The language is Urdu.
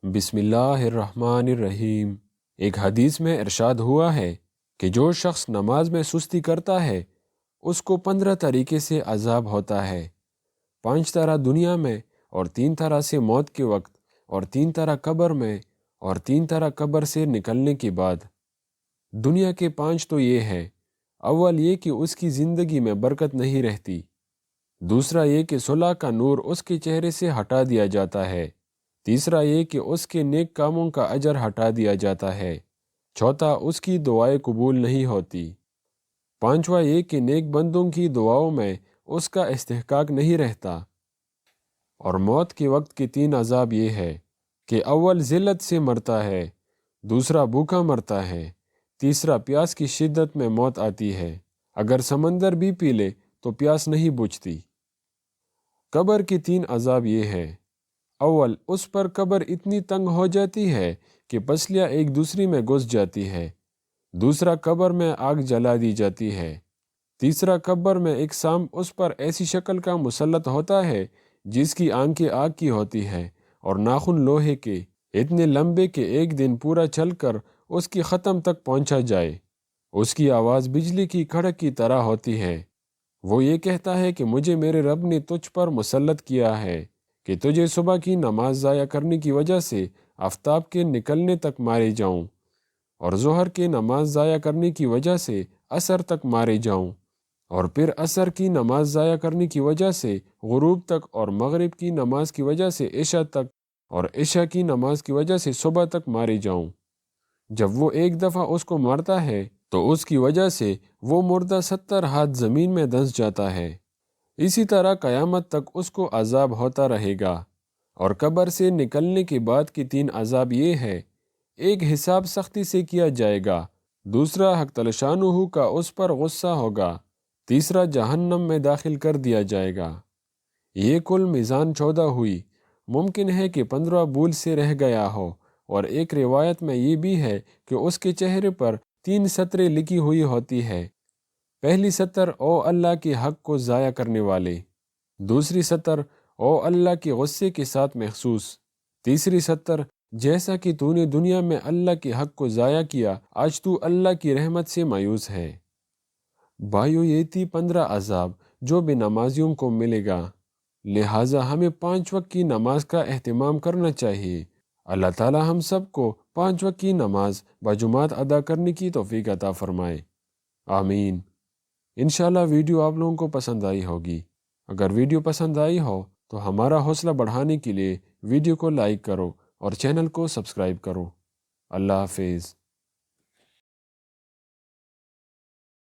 بسم اللہ الرحمن الرحیم۔ ایک حدیث میں ارشاد ہوا ہے کہ جو شخص نماز میں سستی کرتا ہے اس کو 15 طریقے سے عذاب ہوتا ہے، 5 طرح دنیا میں، اور 3 طرح سے موت کے وقت، اور 3 طرح قبر میں، اور 3 طرح قبر سے نکلنے کے بعد۔ دنیا کے 5 تو یہ ہے: اول یہ کہ اس کی زندگی میں برکت نہیں رہتی، دوسرا یہ کہ صلح کا نور اس کے چہرے سے ہٹا دیا جاتا ہے، تیسرا یہ کہ اس کے نیک کاموں کا اجر ہٹا دیا جاتا ہے، چوتھا اس کی دعائیں قبول نہیں ہوتی، پانچواں یہ کہ نیک بندوں کی دعاؤں میں اس کا استحقاق نہیں رہتا۔ اور موت کے وقت کے 3 عذاب یہ ہے کہ اول ذلت سے مرتا ہے، دوسرا بھوکا مرتا ہے، تیسرا پیاس کی شدت میں موت آتی ہے، اگر سمندر بھی پی لے تو پیاس نہیں بجھتی۔ قبر کے 3 عذاب یہ ہے: اول اس پر قبر اتنی تنگ ہو جاتی ہے کہ پسلیاں ایک دوسری میں گھس جاتی ہے، دوسرا قبر میں آگ جلا دی جاتی ہے، تیسرا قبر میں ایک سانپ اس پر ایسی شکل کا مسلط ہوتا ہے جس کی آنکھیں آگ کی ہوتی ہے اور ناخن لوہے کے، اتنے لمبے کہ ایک دن پورا چل کر اس کی ختم تک پہنچا جائے۔ اس کی آواز بجلی کی کڑک کی طرح ہوتی ہے۔ وہ یہ کہتا ہے کہ مجھے میرے رب نے تجھ پر مسلط کیا ہے کہ تجھے صبح کی نماز ضائع کرنے کی وجہ سے آفتاب کے نکلنے تک مارے جاؤں، اور ظہر کی نماز ضائع کرنے کی وجہ سے عصر تک مارے جاؤں، اور پھر عصر کی نماز ضائع کرنے کی وجہ سے غروب تک، اور مغرب کی نماز کی وجہ سے عشاء تک، اور عشاء کی نماز کی وجہ سے صبح تک مارے جاؤں۔ جب وہ ایک دفعہ اس کو مارتا ہے تو اس کی وجہ سے وہ مردہ 70 ہاتھ زمین میں دھنس جاتا ہے۔ اسی طرح قیامت تک اس کو عذاب ہوتا رہے گا۔ اور قبر سے نکلنے کے بعد کی 3 عذاب یہ ہے: ایک حساب سختی سے کیا جائے گا، دوسرا حق تعالی شانہ کا اس پر غصہ ہوگا، تیسرا جہنم میں داخل کر دیا جائے گا۔ یہ کل میزان 14 ہوئی، ممکن ہے کہ 15 بھول سے رہ گیا ہو، اور ایک روایت میں یہ بھی ہے کہ اس کے چہرے پر 3 سطریں لکھی ہوئی ہوتی ہے۔ پہلی سطر: او اللہ کے حق کو ضائع کرنے والے، دوسری سطر: او اللہ کے غصے کے ساتھ مخصوص، تیسری سطر: جیسا کہ تو نے دنیا میں اللہ کے حق کو ضائع کیا، آج تو اللہ کی رحمت سے مایوس ہے۔ بھائیو، یہ تھی 15 عذاب جو بے نمازیوں کو ملے گا، لہٰذا ہمیں 5 وقت کی نماز کا اہتمام کرنا چاہیے۔ اللہ تعالی ہم سب کو 5 وقت کی نماز بجماعت ادا کرنے کی توفیق عطا فرمائے، آمین۔ انشاءاللہ ویڈیو آپ لوگوں کو پسند آئی ہوگی۔ اگر ویڈیو پسند آئی ہو تو ہمارا حوصلہ بڑھانے کے لیے ویڈیو کو لائک کرو اور چینل کو سبسکرائب کرو۔ اللہ حافظ۔